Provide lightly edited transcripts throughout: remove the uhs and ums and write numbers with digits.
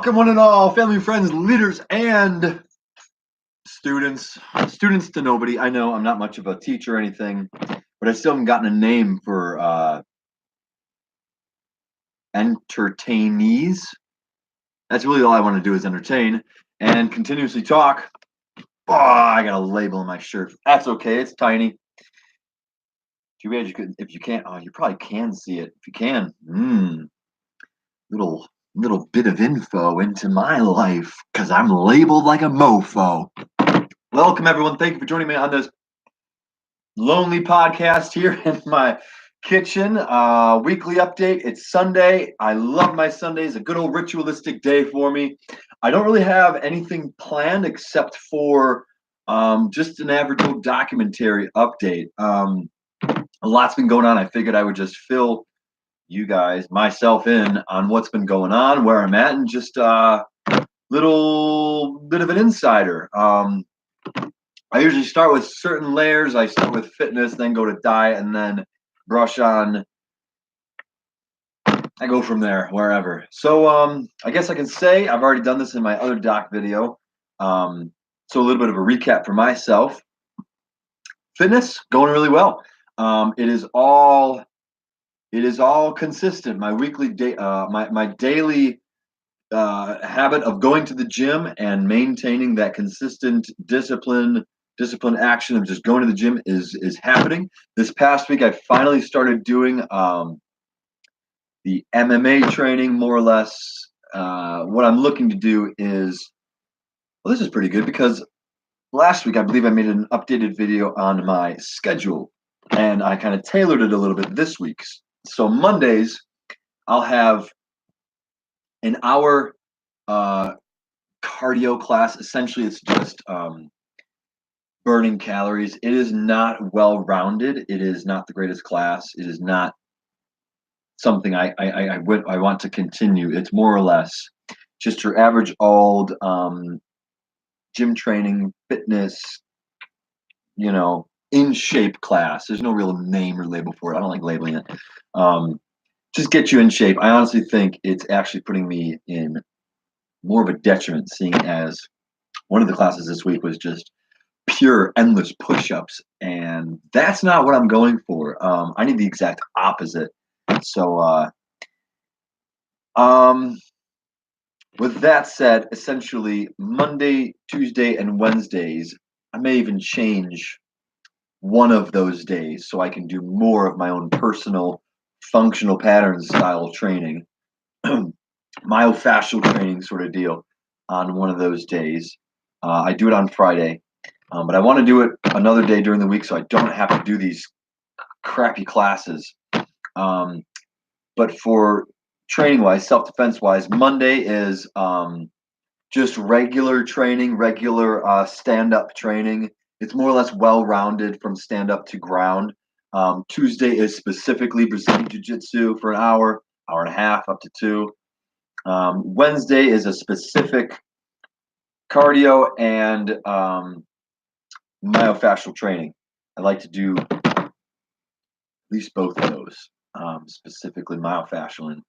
Welcome, one and all, family, friends, leaders, and students. Students to nobody. I know I'm not much of a teacher or anything, but I still haven't gotten a name for entertainees. That's really all I want to do is entertain and continuously talk. Oh, I got a label on my shirt. That's okay. It's tiny. Too bad you could. If you can't, oh, you probably can see it. If you can, little bit of info into my life because I'm labeled like a mofo. Welcome, everyone. Thank you for joining me on this lonely podcast here in my kitchen. Weekly update. It's Sunday. I love my Sundays. A good old ritualistic day for me. I don't really have anything planned except for just an average old documentary update. A lot's been going on. I figured I would just fill you guys, myself, in on what's been going on, where I'm at, and just little bit of an insider. I usually start with certain layers. I start with fitness, then go to diet, and then brush on. I go from there, wherever. So I guess I can say I've already done this in my other doc video. So a little bit of a recap for myself. Fitness going really well. It is all consistent. My weekly day, my daily habit of going to the gym and maintaining that consistent discipline action of just going to the gym is happening. This past week, I finally started doing the MMA training, more or less. What I'm looking to do is, well, this is pretty good because last week I believe I made an updated video on my schedule, and I kind of tailored it a little bit this week. So Mondays, I'll have an hour cardio class. Essentially, it's just burning calories. It is not well rounded. It is not the greatest class. It is not something I want to continue. It's more or less just your average old gym training, fitness, in shape class. There's no real name or label for it. I don't like labeling it. Just get you in shape. I honestly think it's actually putting me in more of a detriment, seeing as one of the classes this week was just pure endless push-ups, and that's not what I'm going for. I need the exact opposite. So with that said, essentially Monday, Tuesday, and Wednesdays, I may even change one of those days so I can do more of my own personal functional patterns style training, myofascial training sort of deal on one of those days. I do it on Friday. But I want to do it another day during the week so I don't have to do these crappy classes. But for training wise, self defense wise, Monday is just regular training, regular stand up training. It's more or less well rounded from stand up to ground. Tuesday is specifically Brazilian Jiu Jitsu for an hour, hour and a half, up to 2. Wednesday is a specific cardio and myofascial training. I like to do at least both of those, specifically myofascial and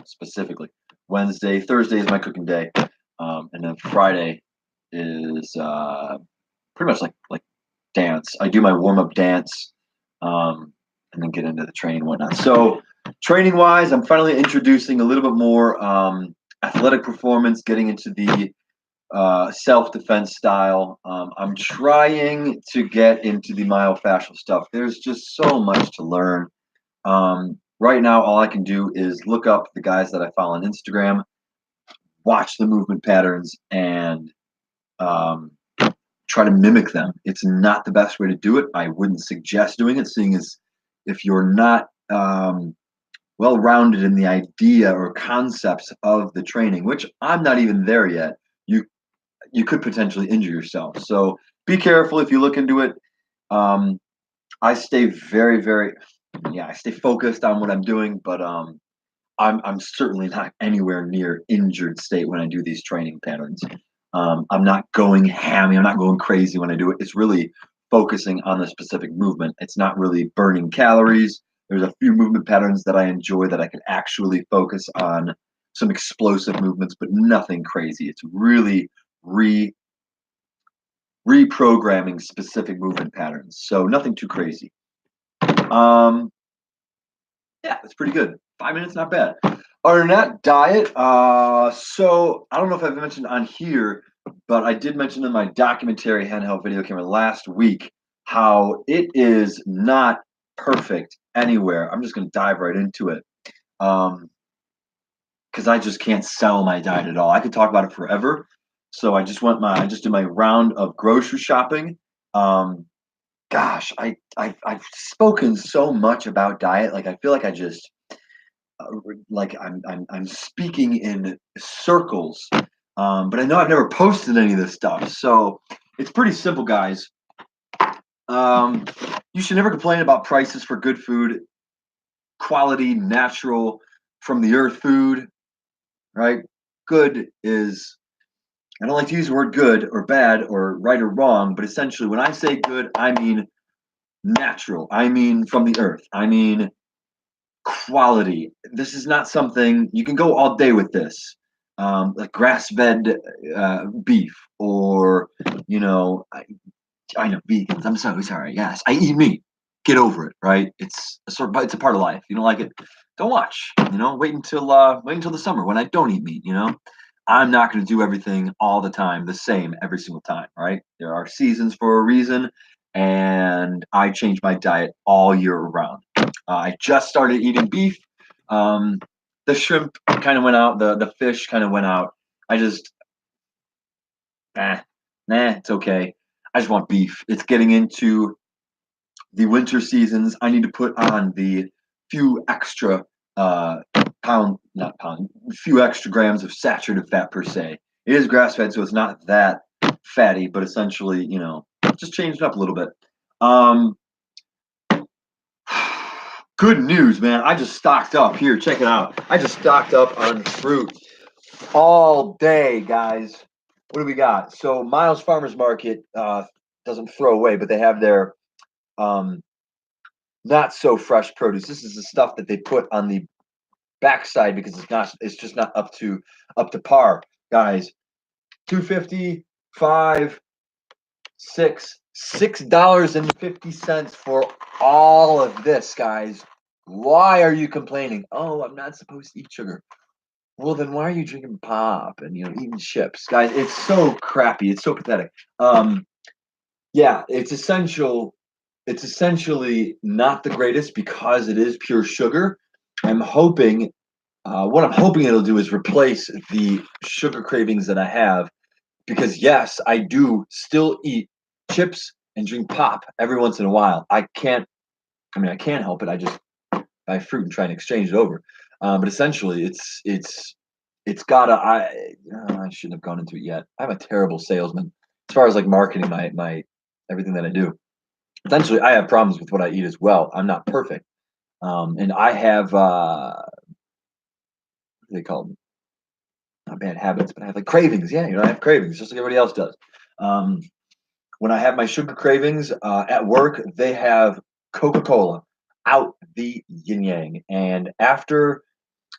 specifically Wednesday. Thursday is my cooking day, and then Friday is pretty much like dance. I do my warm up dance, and then get into the training and whatnot. So training wise, I'm finally introducing a little bit more athletic performance, getting into the self-defense style. I'm trying to get into the myofascial stuff. There's just so much to learn. Right now, all I can do is look up the guys that I follow on Instagram, watch the movement patterns, and try to mimic them. It's not the best way to do it. I wouldn't suggest doing it, seeing as if you're not well-rounded in the idea or concepts of the training, which I'm not even there yet. You could potentially injure yourself. So be careful if you look into it. I stay I stay focused on what I'm doing, but I'm certainly not anywhere near injured state when I do these training patterns. I'm not going hammy. I'm not going crazy when I do it. It's really focusing on the specific movement. It's not really burning calories. There's a few movement patterns that I enjoy that I can actually focus on some explosive movements, but nothing crazy. It's really reprogramming specific movement patterns. So nothing too crazy. Yeah, that's pretty good. 5 minutes, not bad. Other than that, diet. So I don't know if I've mentioned on here, but I did mention in my documentary handheld video camera last week how it is not perfect anywhere. I'm just going to dive right into it. Because I just can't sell my diet at all. I could talk about it forever. So I just did my round of grocery shopping. Gosh, I've spoken so much about diet. Like I feel like I just like I'm speaking in circles. But I know I've never posted any of this stuff, so it's pretty simple, guys. You should never complain about prices for good food, quality, natural, from the earth food. Right? Good is, I don't like to use the word good or bad or right or wrong, but essentially when I say good, I mean natural. I mean from the earth. I mean quality. This is not something you can go all day with this. Like grass-fed beef, or I know vegans. I'm so sorry. Yes, I eat meat. Get over it, right? It's a part of life. You don't like it, don't watch. Wait until the summer when I don't eat meat. I'm not going to do everything all the time the same every single time, right? There are seasons for a reason, and I change my diet all year round. I just started eating beef. The shrimp kind of went out. The fish kind of went out. I just, nah, it's okay. I just want beef. It's getting into the winter seasons. I need to put on the few extra not pound, few extra grams of saturated fat per se. It is grass fed, so it's not that fatty, but essentially, just changed up a little bit. Good news, man. I just stocked up. Here, check it out. I just stocked up on fruit all day, guys. What do we got? So Miles Farmers Market doesn't throw away, but they have their not so fresh produce. This is the stuff that they put on the backside because it's just not up to par, guys. 250, 5, 6, $6.50 for all of this, guys. Why are you complaining? Oh, I'm not supposed to eat sugar. Well, then why are you drinking pop and eating chips, guys? It's so crappy. It's so pathetic. Yeah, it's essential. It's essentially not the greatest because it is pure sugar. I'm hoping, what I'm hoping it'll do is replace the sugar cravings that I have. Because yes, I do still eat chips and drink pop every once in a while. I can't help it. I just buy fruit and try and exchange it over. But essentially, it's gotta. I shouldn't have gone into it yet. I'm a terrible salesman as far as like marketing my everything that I do. Essentially, I have problems with what I eat as well. I'm not perfect, and I have what do they call them? Not bad habits, but I have like cravings. Yeah, I have cravings just like everybody else does. Um, when I have my sugar cravings at work, they have Coca-Cola out the yin yang. And after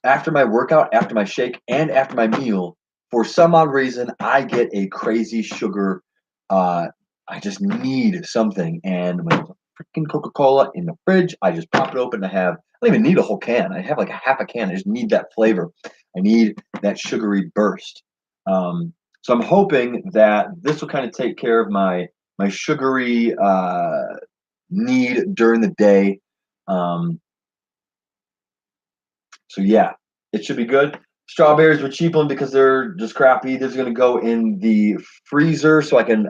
my workout, after my shake, and after my meal, for some odd reason, I get a crazy sugar. I just need something, and when there's a freaking Coca-Cola in the fridge, I just pop it open. I don't even need a whole can. I have like a half a can. I just need that flavor. I need that sugary burst. So I'm hoping that this will kind of take care of my sugary need during the day. So yeah, it should be good. Strawberries were cheap one because they're just crappy. These are gonna go in the freezer so I can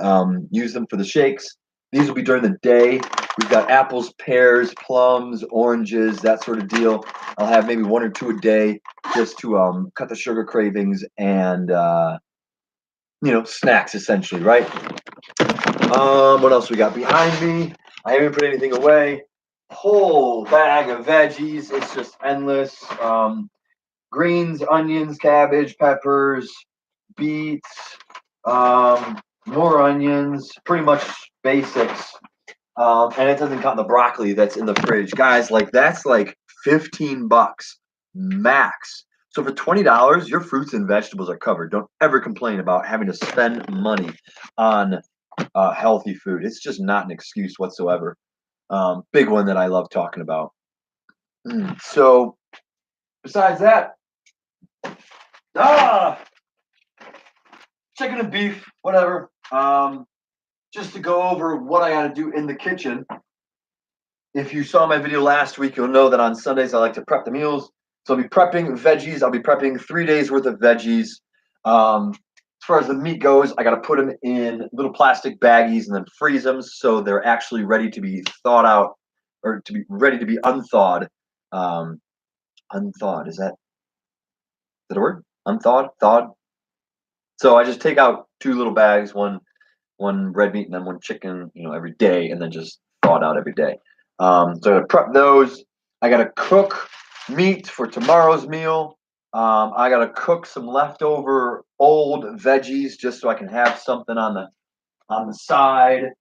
use them for the shakes. These will be during the day. We've got apples, pears, plums, oranges, that sort of deal. I'll have maybe one or two a day just to cut the sugar cravings and snacks essentially, right? What else we got behind me? I haven't put anything away. Whole bag of veggies. It's just endless. Greens, onions, cabbage, peppers, beets, more onions, pretty much basics. And it doesn't count the broccoli that's in the fridge. Guys, like that's like $15 max. So for $20, your fruits and vegetables are covered. Don't ever complain about having to spend money on healthy food. It's just not an excuse whatsoever. Big one that I love talking about. So besides that, ah, chicken and beef, whatever. Just to go over what I got to do in the kitchen. If you saw my video last week, you'll know that on Sundays I like to prep the meals. So I'll be prepping veggies. I'll be prepping 3 days worth of veggies. As far as the meat goes, I got to put them in little plastic baggies and then freeze them so they're actually ready to be thawed out, or to be ready to be unthawed. Unthawed, is that a word? Unthawed, thawed. So I just take out 2 little bags, one red meat and then one chicken, every day, and then just thaw it out every day. So I prep those. I gotta cook meat for tomorrow's meal. I gotta cook some leftover old veggies just so I can have something on the side.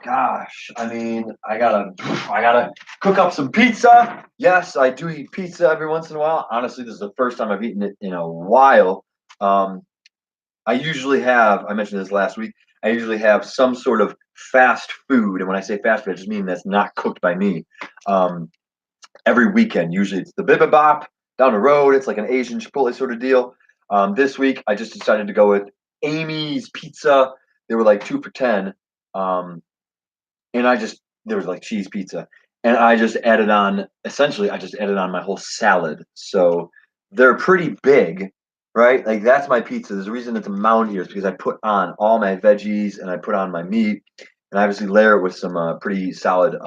Gosh, I mean, I gotta cook up some pizza. Yes, I do eat pizza every once in a while. Honestly, this is the first time I've eaten it in a while. I usually have, I mentioned this last week, I usually have some sort of fast food. And when I say fast food, I just mean that's not cooked by me. Every weekend, usually it's the Bibimbap down the road. It's like an Asian Chipotle sort of deal. This week, I just decided to go with Amy's Pizza. They were like 2 for $10. And there was like cheese pizza. And I just added on my whole salad. So they're pretty big, right? Like that's my pizza. There's a reason it's a mound here is because I put on all my veggies and I put on my meat and I obviously layer it with some pretty solid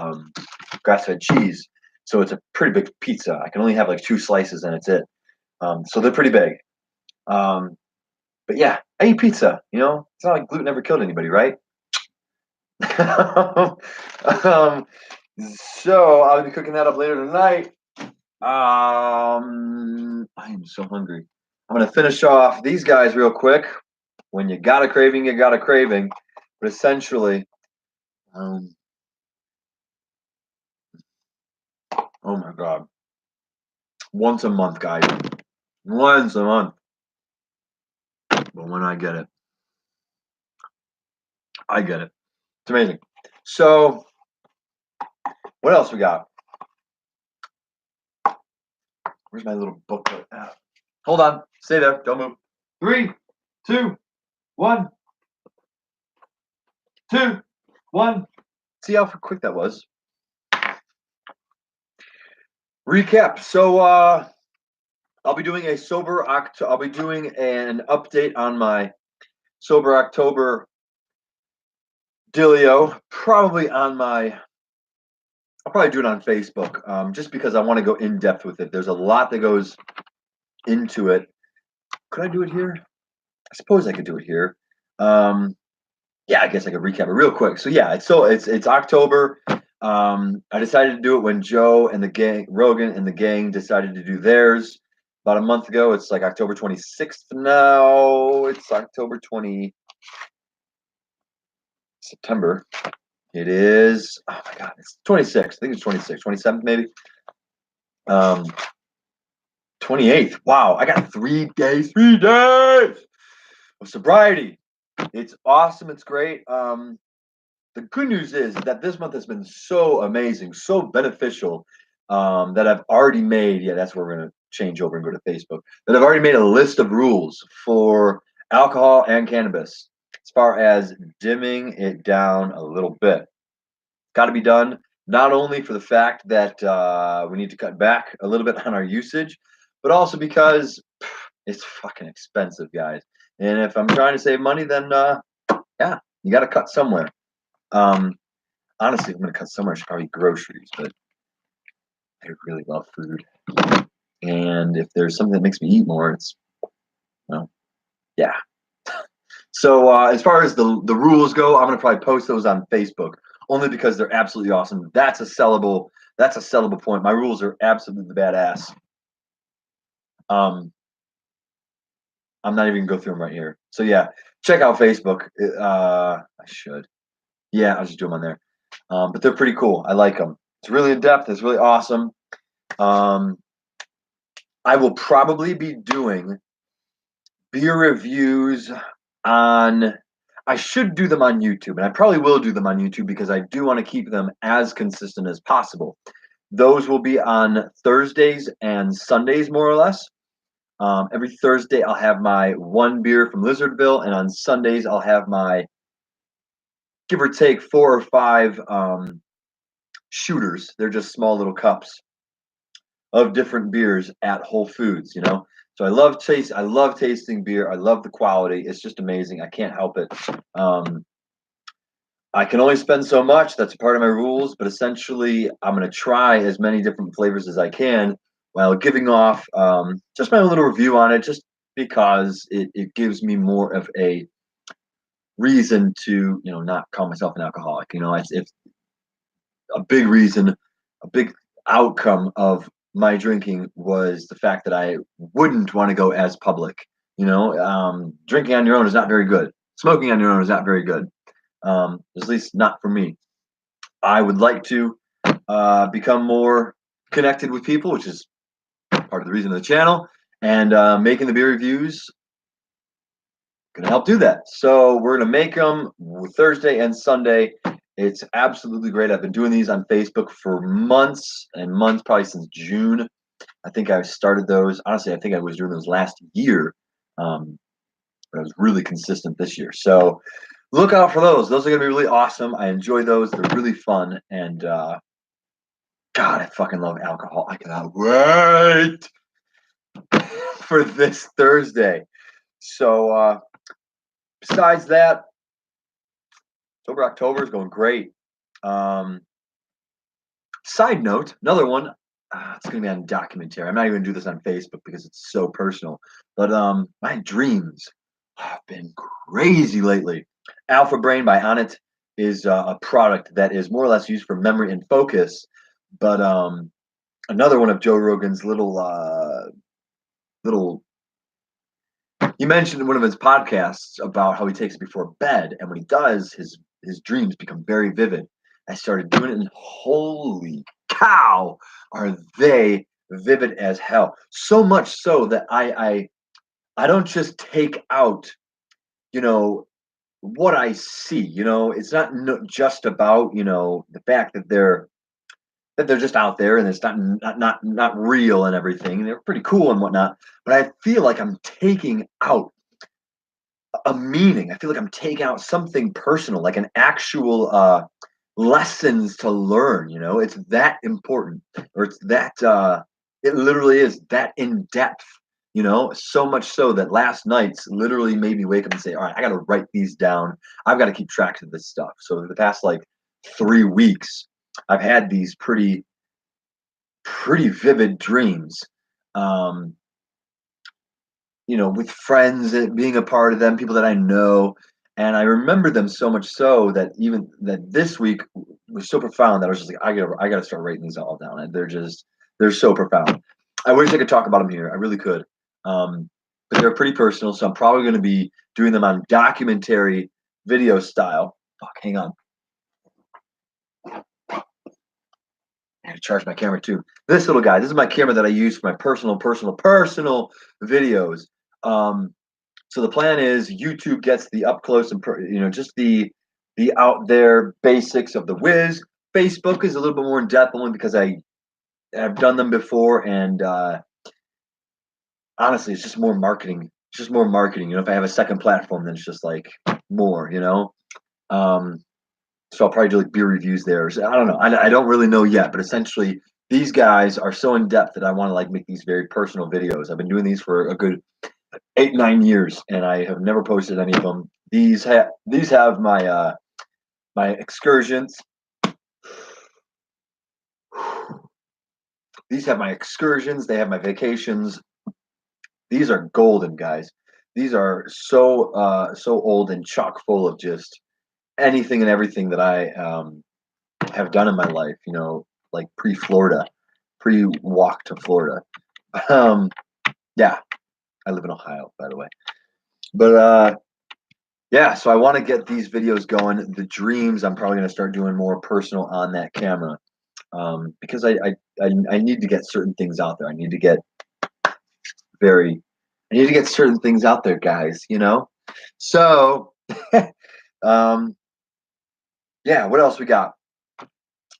grass-fed cheese. So it's a pretty big pizza. I can only have like 2 slices and it's it. So they're pretty big. But yeah, I eat pizza. It's not like gluten ever killed anybody, right? um, so I'll be cooking that up later tonight. I am so hungry. I'm gonna finish off these guys real quick. When you got a craving, you got a craving. But essentially, oh my god, once a month, guys, once a month. But when I get it, I get it. It's amazing. So, what else we got? Where's my little booklet? Hold on, stay there, don't move. 3, 2, 1, 2, 1. See how quick that was. Recap. So I'll be doing I'll be doing an update on my Sober October dealio. I'll probably do it on Facebook, just because I want to go in depth with it. There's a lot that goes into it. Could I do it here? I suppose I could do it here. Yeah, I guess I could recap it real quick. So yeah, it's October. I decided to do it when Joe and the gang, Rogan and the gang, decided to do theirs about a month ago. It's like October 26th now. It's October 20 September. It is, oh my god, it's 26th. I think it's 26th, 27th maybe. 28th. Wow, I got 3 days of sobriety. It's awesome. It's great. The good news is that this month has been so amazing, so beneficial, that I've already made, yeah, that's where we're going to change over and go to Facebook, that I've already made a list of rules for alcohol and cannabis as far as dimming it down a little bit. Got to be done, not only for the fact that we need to cut back a little bit on our usage, but also because it's fucking expensive, guys. And if I'm trying to save money, then yeah, you got to cut somewhere. Honestly, if I'm gonna cut somewhere, I should probably groceries, but I really love food. And if there's something that makes me eat more, it's, well, yeah. So as far as the rules go, I'm gonna probably post those on Facebook only because they're absolutely awesome. That's a sellable point. My rules are absolutely badass. I'm not even gonna go through them right here. So yeah, check out Facebook. I should. Yeah, I'll just do them on there. But they're pretty cool. I like them. It's really in depth. It's really awesome. I will probably be doing beer reviews on, I should do them on YouTube, and I probably will do them on YouTube because I do want to keep them as consistent as possible. Those will be on Thursdays and Sundays, more or less. Every Thursday, I'll have my one beer from Lizardville, and on Sundays, I'll have my give or take 4 or 5 shooters. They're just small little cups of different beers at Whole Foods, you know. So I love tasting beer. I love the quality. It's just amazing. I can't help it. I can only spend so much. That's part of my rules, but essentially I'm going to try as many different flavors as I can while giving off just my own little review on it, just because it gives me more of a reason to, you know, not call myself an alcoholic. You know, it's a big reason, a big outcome of my drinking was the fact that I wouldn't want to go as public. You know, drinking on your own is not very good. Smoking on your own is not very good. At least not for me. I would like to become more connected with people, which is part of the reason of the channel, and making the beer reviews gonna help do that. So we're gonna make them Thursday and Sunday. It's absolutely great. I've been doing these on Facebook for months and months, probably since June. I think I started those. Honestly, I think I was doing those last year, but I was really consistent this year. So look out for those. Those are gonna be really awesome. I enjoy those. They're really fun, and God, I fucking love alcohol. I cannot wait for this Thursday. So besides that, October is going great. Side note, another one. It's gonna be on documentary. I'm not even gonna do this on Facebook because it's so personal. But my dreams have been crazy lately. Alpha Brain by Onnit is a product that is more or less used for memory and focus. But another one of Joe Rogan's little. He mentioned in one of his podcasts about how he takes it before bed, and when he does, his dreams become very vivid. I started doing it, and holy cow, are they vivid as hell? So much so that I don't just take out, you know, what I see. You know, it's not just about, you know, the fact that they're just out there and it's not real and everything. They're pretty cool and whatnot, but I feel like I'm taking out a meaning. I feel like I'm taking out something personal, like an actual lessons to learn. You know, it's that important, or it's that it literally is that in depth. You know, so much so that last night's literally made me wake up and say, "All right, I got to write these down. I've got to keep track of this stuff." So the past like 3 weeks, I've had these pretty vivid dreams. Um, you know, with friends and being a part of them, people that I know. And I remember them so much so that even that this week was so profound that I was just like, I gotta start writing these all down. And they're so profound. I wish I could talk about them here. I really could. But they're pretty personal, so I'm probably going to be doing them on documentary video style. Fuck, hang on. I had to charge my camera too. This little guy. This is my camera that I use for my personal videos. Um, So the plan is YouTube gets the up close and you know, just the out there basics of the whiz. Facebook is a little bit more in depth only because I've done them before, and honestly, it's just more marketing. It's just more marketing. You know, if I have a second platform, then it's just like more. You know, um, so I'll probably do like beer reviews there. So I don't know. I don't really know yet, but essentially these guys are so in depth that I want to like make these very personal videos. I've been doing these for a good 8, 9 years, and I have never posted any of them. These have my excursions. These have my excursions. They have my vacations. These are golden, guys. These are so old and chock full of just anything and everything that I have done in my life. You know, like pre-Florida, pre-walk to Florida. Um, yeah, I live in Ohio, by the way. But yeah, so I want to get these videos going. The dreams, I'm probably going to start doing more personal on that camera, because I need to get certain things out there. I need to get I need to get certain things out there, guys, you know? So, um, yeah, what else we got?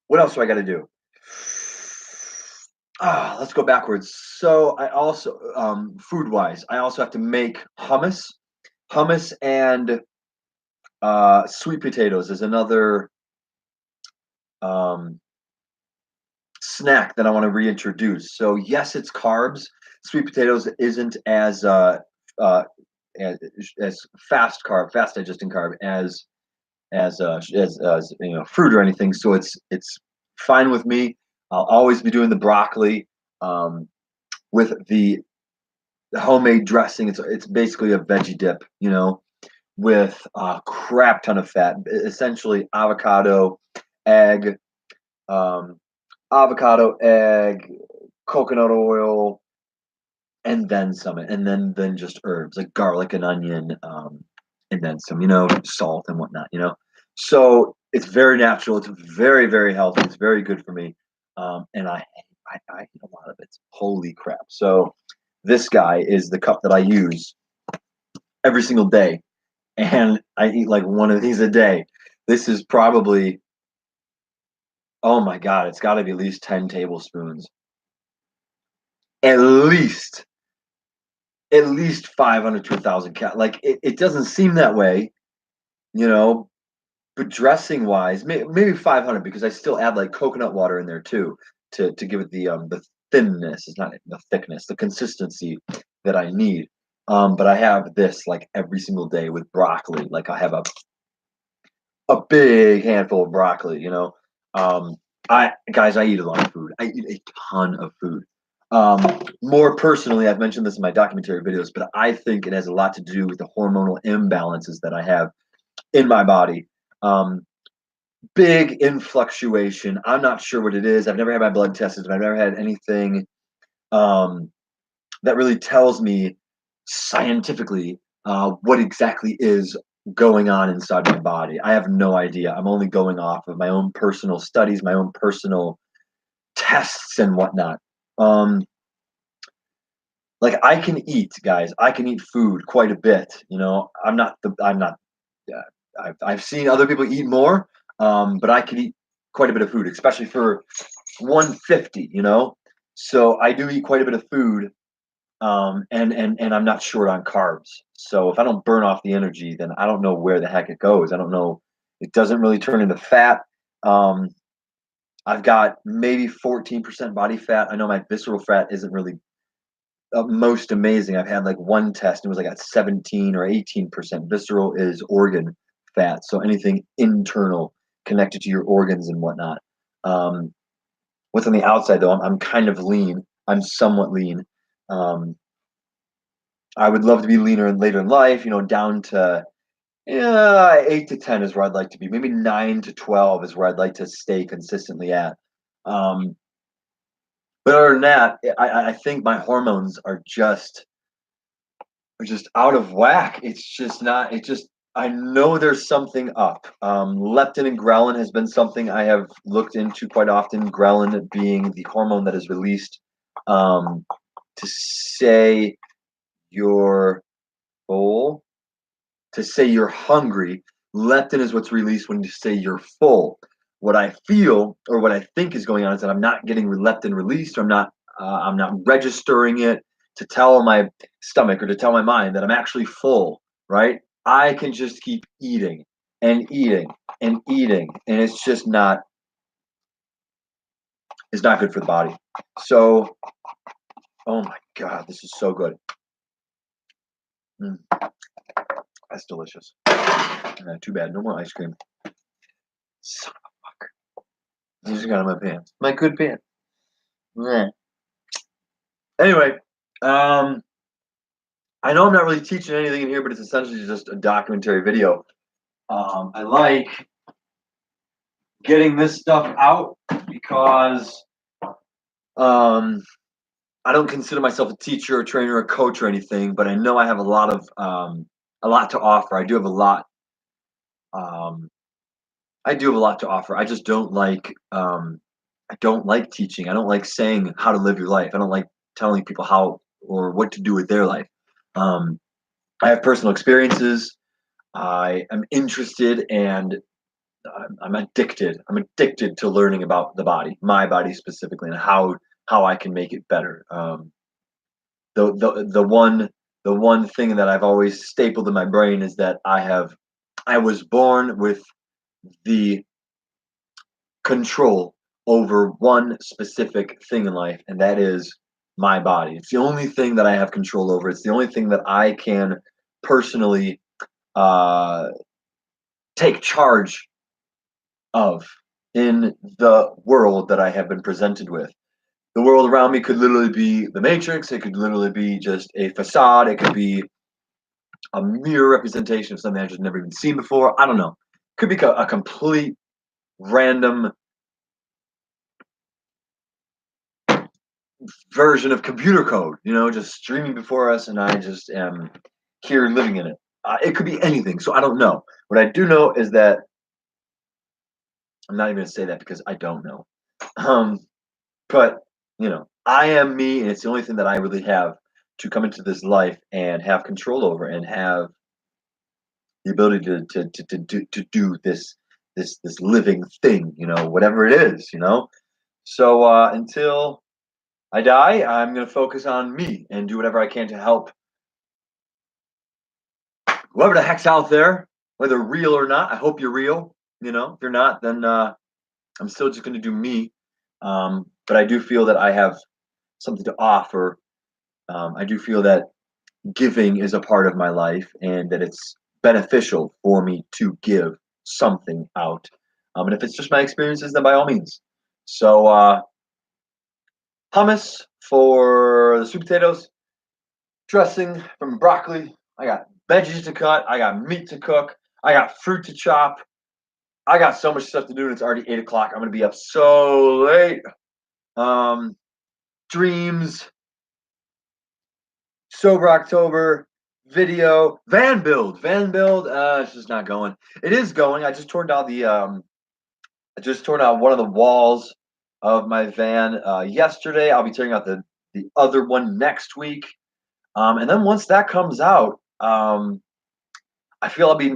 What else do I got to do? Let's go backwards. So I also, food wise, I also have to make hummus and sweet potatoes is another um, snack that I want to reintroduce. So yes, it's carbs. Sweet potatoes isn't uh, as, as fast digesting carb as you know, fruit or anything. So it's fine with me. I'll always be doing the broccoli with the homemade dressing. It's basically a veggie dip, you know, with a crap ton of fat. Essentially, um, egg, coconut oil, and then some, and then just herbs like garlic and onion, and then some, you know, salt and whatnot, you know. So it's very natural. It's very healthy. It's very good for me, and I eat a lot of it. Holy crap! So this guy is the cup that I use every single day, and I eat like one of these a day. This is probably, oh my god, it's got to be at least 10 tablespoons, at least 500 to 1,000 cal. Like it doesn't seem that way, you know. But dressing wise, maybe 500 because I still add like coconut water in there too to give it the thinness. It's not the thickness, the consistency that I need. But I have this like every single day with broccoli. Like I have a big handful of broccoli. You know, I eat a lot of food. I eat a ton of food. More personally, I've mentioned this in my documentary videos, but I think it has a lot to do with the hormonal imbalances that I have in my body. Um, Big influctuation. I'm not sure what it is. I've never had my blood tested. I've never had anything um, that really tells me scientifically what exactly is going on inside my body. I have no idea. I'm only going off of my own personal studies, my own personal tests and whatnot. Um, like I can eat, guys. I can eat food quite a bit. You know, I'm not. Yeah, I've seen other people eat more, but I can eat quite a bit of food, especially for 150. You know, so I do eat quite a bit of food, and I'm not short on carbs. So if I don't burn off the energy, then I don't know where the heck it goes. I don't know. It doesn't really turn into fat. Um, I've got maybe 14% body fat. I know my visceral fat isn't really most amazing. I've had like one test, and it was like at 17 or 18%. Visceral is organ fat, so anything internal connected to your organs and whatnot. Um, what's on the outside though, I'm kind of lean. I'm somewhat lean. Um, I would love to be leaner and later in life, you know, down to, yeah, 8 to 10 is where I'd like to be. Maybe 9 to 12 is where I'd like to stay consistently at. Um, but other than that, I think my hormones are just out of whack. It's just not. It just. I know there's something up. Leptin and ghrelin has been something I have looked into quite often. Ghrelin being the hormone that is released um, to say you're full, to say you're hungry. Leptin is what's released when you say you're full. What I feel or what I think is going on is that I'm not getting leptin released, or I'm not registering it to tell my stomach or to tell my mind that I'm actually full. Right? I can just keep eating and eating and eating, and it's just not. It's not good for the body. So, oh my god, this is so good. Mm, that's delicious. Too bad, no more ice cream. Son of a fucker. He just got on my pants. My good pants. Yeah. Anyway, um, I know I'm not really teaching anything in here, but it's essentially just a documentary video. I like getting this stuff out because um, I don't consider myself a teacher, a trainer, a coach, or anything, but I know I have a lot to offer. I do have a lot. Um, I do have a lot to offer. I just don't like. I don't like teaching. I don't like saying how to live your life. I don't like telling people how or what to do with their life. Um, I have personal experiences. I am interested and I'm addicted. I'm addicted to learning about the body, my body specifically, and how I can make it better. The one thing that I've always stapled in my brain is that I was born with the control over one specific thing in life, and that is my body. It's the only thing that I have control over. It's the only thing that I can personally uh, take charge of in the world that I have been presented with. The world around me could literally be the Matrix. It could literally be just a facade. It could be a mere representation of something I've just never even seen before. I don't know. Could be a complete random version of computer code, just streaming before us, and I just am here living in it. It could be anything, so I don't know. What I do know is that I'm not even going to say that because I don't know. Um, but I am me, and it's the only thing that I really have to come into this life and have control over, and have the ability to do this living thing, whatever it is. So until I die, I'm going to focus on me and do whatever I can to help whoever the heck's out there, whether real or not. I hope you're real. If you're not, then I'm still just going to do me. But I do feel that I have something to offer. I do feel that giving is a part of my life, and that it's beneficial for me to give something out. And if it's just my experiences, then by all means. So, hummus for the sweet potatoes, dressing from broccoli. I got veggies to cut. I got meat to cook. I got fruit to chop. I got so much stuff to do, and it's already 8 o'clock. I'm gonna be up so late. Um, Dreams, Sober October, video, van build. It's just not going. It is going. I just torn out one of the walls of my van yesterday. I'll be tearing out the other one next week. And then once that comes out, I feel I'll be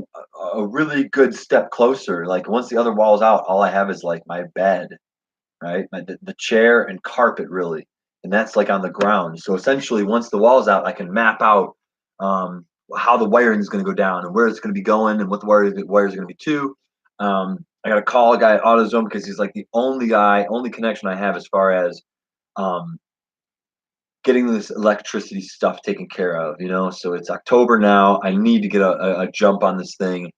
a really good step closer. Like once the other wall's out, all I have is like my bed, right? The chair and carpet, really, and that's like on the ground. So essentially, once the wall's out, I can map out um, how the wiring is going to go down and where it's going to be going and what the wires are going to be to. I got to call a guy at AutoZone because he's like the only connection I have as far as um, getting this electricity stuff taken care of. So it's October now. I need to get a jump on this thing.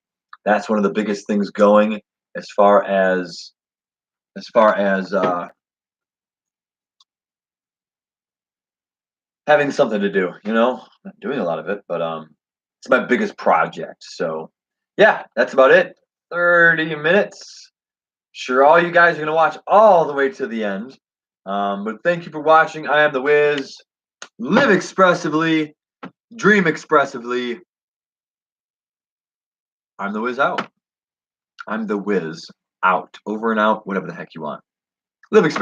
That's one of the biggest things going as far as having something to do. I'm not doing a lot of it, but it's my biggest project. So yeah, that's about it. 30 minutes. Sure, all you guys are gonna watch all the way to the end. But thank you for watching. I am the Wiz. Live expressively, dream expressively. I'm the Wiz out. I'm the Wiz out. Over and out, whatever the heck you want. Live expressively.